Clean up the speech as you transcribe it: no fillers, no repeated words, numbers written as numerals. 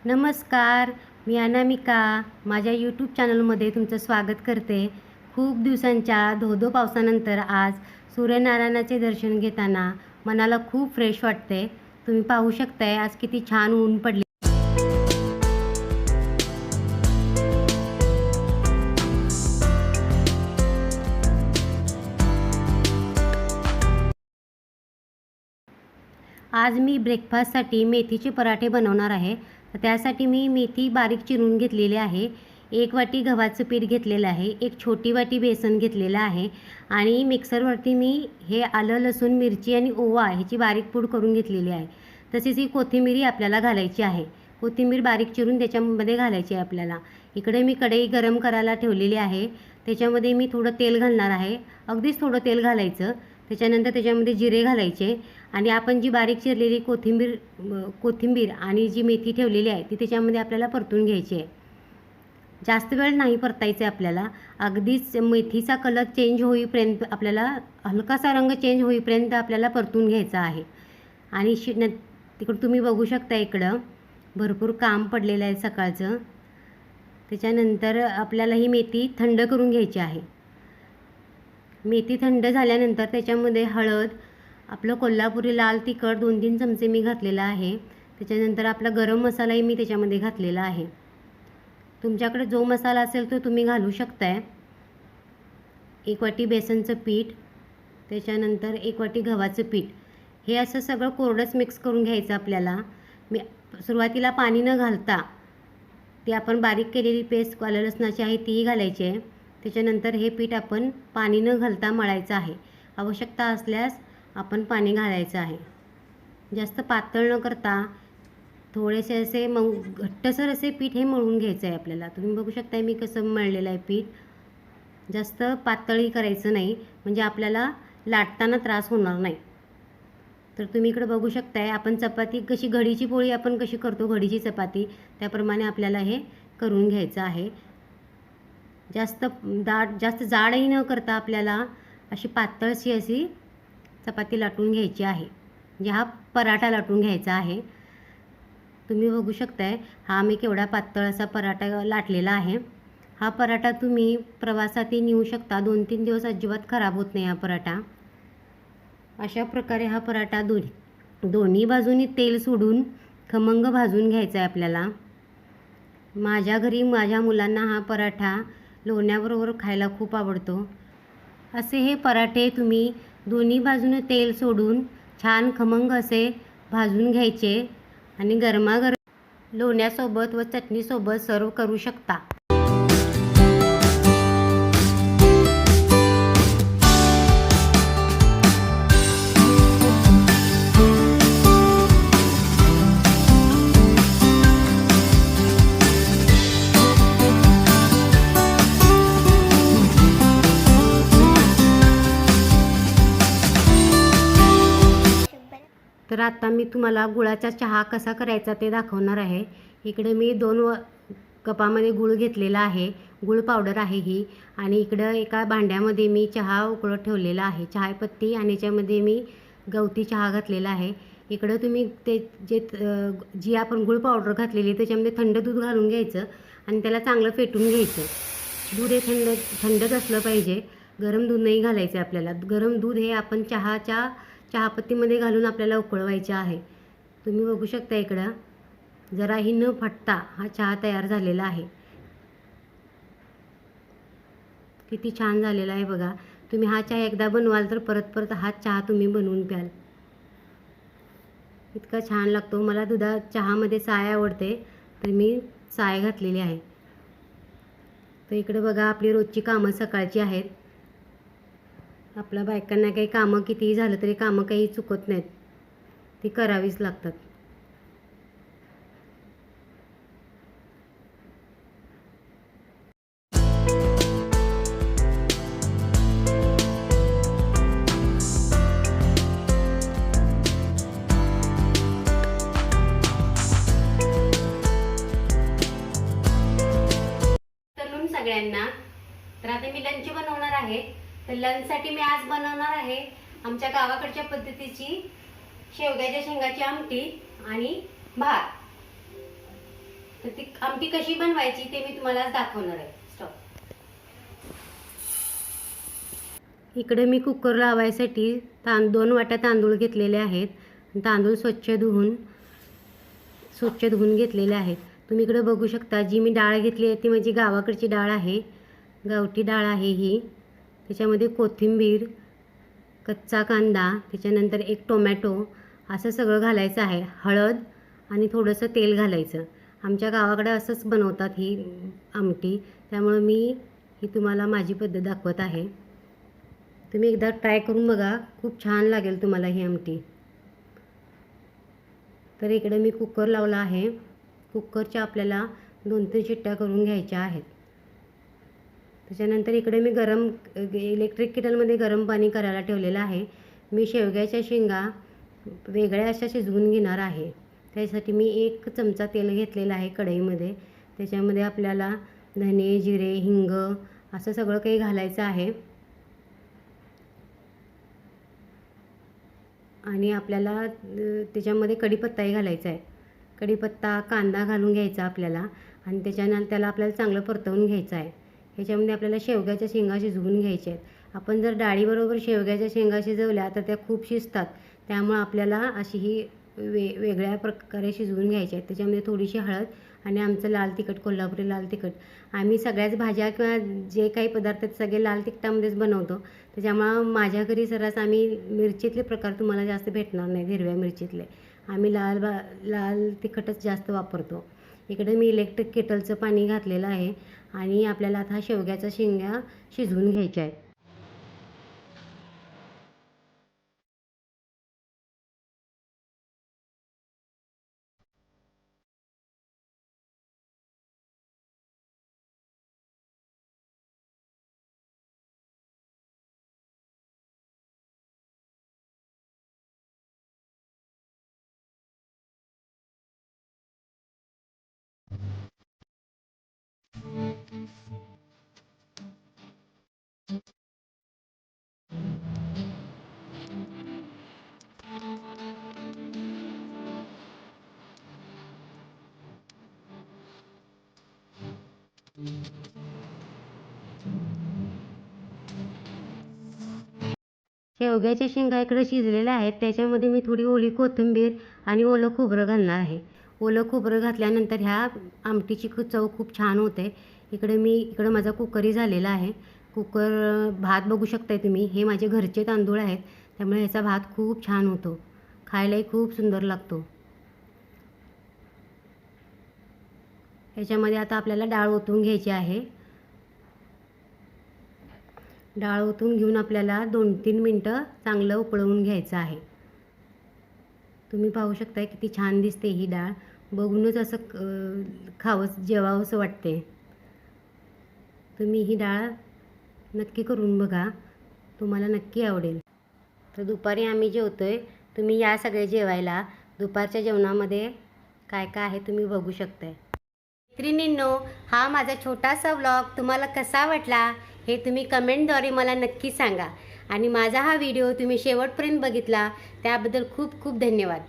नमस्कार, मी अनामिका माझ्या यूट्यूब चॅनलमध्ये तुमचं स्वागत करते। खूप दिवसांच्या धो-धो पावसानंतर आज सूर्यनारायणाचे दर्शन घेताना मनाला खूप फ्रेश वाटते। तुम्ही पाहू शकताय आज किती छान ऊन पडले। आज मी ब्रेकफास्टसाठी मेथीचे पराठे बनवणार आहे। तर त्यासाठी मी मेथी बारीक चिरून घेतलेली आहे। 1 वाटी गव्हाचं पीठ घेतलेलं आहे, 1 छोटी वाटी बेसन घेतलेलं आहे आणि मिक्सरवरती मी हे आलं, लसूण, मिरची आणि ओवा ह्याची बारीक पूड करून घेतलेली आहे। तसेच ही कोथिंबीर आपल्याला घालायची आहे। कोथिंबीर बारीक चिरून त्याच्यामध्ये घालायची आहे आपल्याला। इकडे मी कढई गरम करायला ठेवलेली आहे। त्याच्यामध्ये मी थोडं तेल घालणार आहे, अगदीच थोडं तेल घालायचं। त्याच्यानंतर त्याच्यामध्ये जिरे घालायचे आणि आपण जी बारीक चिरलेली कोथिंबीर आणि जी मेथी ठेवलेली आहे ती त्याच्यामध्ये आपल्याला परतून घ्यायची आहे। जास्त वेळ नाही परतायचं आहे आपल्याला, अगदीच मेथीचा कलर चेंज होईपर्यंत आपल्याला हलकासा रंग चेंज होईपर्यंत आपल्याला परतून घ्यायचा आहे। आणि तिकडं तुम्ही बघू शकता इकडं भरपूर काम पडलेलं आहे सकाळचं। त्याच्यानंतर आपल्याला ही मेथी थंड करून घ्यायची आहे। मेथी थंड झाल्यानंतर त्याच्यामध्ये हळद, आपलं कोल्हापुरी लाल तिखट 2-3 चमचे मी घातलेला आहे। त्याच्यानंतर आपला गरम मसालाही मी त्याच्यामध्ये घातलेला आहे। तुमच्याकडे जो मसाला असेल तो तुम्ही घालू शकताय। 1 वाटी बेसनचं पीठ, त्याच्यानंतर 1 वाटी गव्हाचं पीठ, हे असं सगळं कोरडंच मिक्स करून घ्यायचं आपल्याला। मी सुरुवातीला पाणी न घालता ती आपण बारीक केलेली पेस्ट आलं लसणाची आहे तीही घालायची आहे। त्याच्यानंतर हे पीठ आपण पाणी न घालता मळायचं आहे। आवश्यकता असल्यास आपण पाणी घालायचं आहे। जास्त पातळ न करता थोडेसे असे घट्टसर असे पीठ हे मळून घ्यायचं आहे आपल्याला। तुम्ही बघू शकता मी कसं मळलेलं आहे पीठ। जास्त पातळही करायचं नाही म्हणजे आपल्याला लाटताना त्रास होणार नाही। तर तुम्ही इकडे बघू शकताय आपण चपाती कशी, घडीची पोळी आपण कशी करतो, घडीची चपाती, त्याप्रमाणे आपल्याला हे करून घ्यायचं आहे। जास्त जाडही न करता आपल्याला अशी पातळशी अशी चपाती लाटून घ्यायची आहे, म्हणजे हा पराठा लाटून घ्यायचा आहे। तुम्ही बघू शकताय हा मी केवढा पातळ असा पराठा लाटलेला आहे। हा पराठा तुम्ही प्रवासातही नेऊ शकता, 2-3 दिवस अजिबात खराब होत नाही हा पराठा। अशा प्रकारे हा पराठा दोन्ही बाजूनी तेल सोडून खमंग भाजून घ्यायचा आहे आपल्याला। माझ्या घरी माझ्या मुलांना हा पराठा लोण्याबरोबर खायला खूप आवडतो। असे हे पराठे तुम्ही दोन्ही बाजूने तेल सोडून छान खमंग असे भाजून घ्यायचे आणि गरमागरम लोण्यासोबत व चटणीसोबत सर्व करू शकता। तर आता मी तुम्हाला गुळाचा चहा कसा करायचा ते दाखवणार आहे। इकडे मी 2 कपामध्ये गूळ घेतलेला आहे, गूळ पावडर आहे ही। आणि इकडं एका भांड्यामध्ये मी चहा उकळत ठेवलेला आहे, चहापत्ती, आणि याच्यामध्ये मी गवती चहा घातलेला आहे। इकडं तुम्ही जी आपण गूळ पावडर घातलेली त्याच्यामध्ये थंड दूध घालून घ्यायचं आणि त्याला चांगलं फेटून घ्यायचं। दूध हे थंडच असलं पाहिजे, गरम दूध नाही घालायचं आपल्याला। गरम दूध हे आपण चहापत्तीमध्ये घालून आपल्याला उकळवायचे आहे। तुम्ही बघू शकता इकडं जराही न फटता हा चहा तयार झालेला आहे। किती छान झालेला आहे बघा। तुम्ही हा चहा एकदा बनवाल तर परत परत हा चहा तुम्ही बनवून प्याल, इतका छान लागतो। मला चहामध्ये साय आवडते तर मी साय घातलेली आहे। तर इकडे बघा आपली रोजची कामं सकाळची आहेत। आपल्या बायकांना काही कामं कितीही झालं तरी कामं काही चुकत नाहीत, ती करावीच लागतात। तरुण सगळ्यांना, तर आता मी लंच बनवणार आहे। तर लंचसाठी मी आज बनवणार आहे आमच्या गावाकडच्या पद्धतीची शेवग्याच्या शेंगाची आमटी आणि भात। तर ती आमटी कशी बनवायची ते मी तुम्हाला दाखवणार आहे. स्टॉप. इकडे मी कुकर लावायसाठी 2 वाट्या तांदूळ घेतलेले आहेत. तांदूळ स्वच्छ धुवून घेतलेले आहेत. तुम्ही इकडे बघू शकता जी मी डाळ घेतली आहे ती माझी गावाकडची डाळ आहे, गावठी डाळ आहे ही. त्याच्यामध्ये कोथिंबीर, कच्चा कांदा, त्याच्यानंतर 1 टोमॅटो असं सगळं घालायचं आहे. हळद आणि थोडंसं तेल घालायचं. आमच्या गावाकडे असंच बनवतात ही आमटी, त्यामुळे मी ही तुम्हाला माझी पद्धत दाखवत आहे. तुम्ही एकदा ट्राय करून बघा, खूप छान लागेल तुम्हाला ही आमटी. तर इकडे मी कुकर लावला आहे. कुकरच्या आपल्याला 2-3 शिट्ट्या करून घ्यायच्या आहेत. त्याच्यानंतर इकडे मी इलेक्ट्रिक केटलमध्ये गरम पाणी करायला ठेवलेलं आहे. मी शेवग्याच्या शेंगा वेगळ्या अशा शिजवून घेणार आहे. त्यासाठी मी 1 चमचा तेल घेतलेलं आहे कढईमध्ये. त्याच्यामध्ये आपल्याला धने, जिरे, हिंग असं सगळं काही घालायचं आहे. आणि आपल्याला त्याच्यामध्ये कढीपत्ताही घालायचा आहे. कढीपत्ता, कांदा घालून घ्यायचा आपल्याला आणि त्याला आपल्याला चांगलं परतवून घ्यायचं आहे. ह्याच्यामध्ये आपल्याला शेवग्याच्या शेंगा शिजवून घ्यायच्या आहेत. आपण जर डाळीबरोबर शेवग्याच्या शेंगा शिजवल्या तर त्या खूप शिजतात. त्यामुळे आपल्याला अशी ही वेगळ्या प्रकारे शिजवून घ्यायच्या आहेत. त्याच्यामध्ये थोडीशी हळद आणि आमचं लाल तिखट, कोल्हापुरी लाल तिखट. आम्ही सगळ्याच भाज्या किंवा जे काही पदार्थ आहेत सगळे लाल तिखटामध्येच बनवतो. त्याच्यामुळं माझ्या घरी सर्रास आम्ही मिरचीतले प्रकार तुम्हाला जास्त भेटणार नाहीत, हिरव्या मिरचीतले. आम्ही लाल तिखटच जास्त वापरतो. इकडे मी इलेक्ट्रिक केटलचं पाणी घातलेलं आहे आणि आपल्याला आता शेवग्याच्या शेंगा शिजवून घ्यायच्या आहेत. शेवग्याच्या शेंगा इकडे शिजलेल्या आहेत. त्याच्यामध्ये मी थोडी ओली कोथिंबीर आणि ओलं खोबरं घालणार आहे. ओलं खोबरं घातल्यानंतर ह्या आमटीची चव खूप छान होते. इकडं माझा कुकरही झालेला आहे. भात बघू शकताय तुम्ही. हे माझे घरचे तांदूळ आहेत, त्यामुळे ह्याचा भात खूप छान होतो. खायलाही खूप सुंदर लागतो. ह्याच्यामध्ये आता आपल्याला डाळ ओतून घ्यायची आहे. डाळ ओतून घेऊन आपल्याला 2-3 मिनटं चांगलं उकळवून घ्यायचं आहे. तुम्ही पाहू शकता किती छान दिसते ही डाळ. बघूनच असं जेवावंसं वाटते. तुम्ही ही डाळ नक्की करून बघा, तुम्हाला नक्की आवडेल. तर दुपारी आम्ही जेवतोय. तुम्ही या सगळे जेवायला. दुपारच्या जेवणामध्ये काय काय आहे तुम्ही बघू शकताय. मैत्रिणींनो, हा माझा छोटासा व्लॉग तुम्हाला कसा वाटला हे तुम्ही कमेंटद्वारे मला नक्की सांगा. आणि माझा हा व्हिडिओ तुम्ही शेवटपर्यंत बघितला त्याबद्दल खूप खूप धन्यवाद.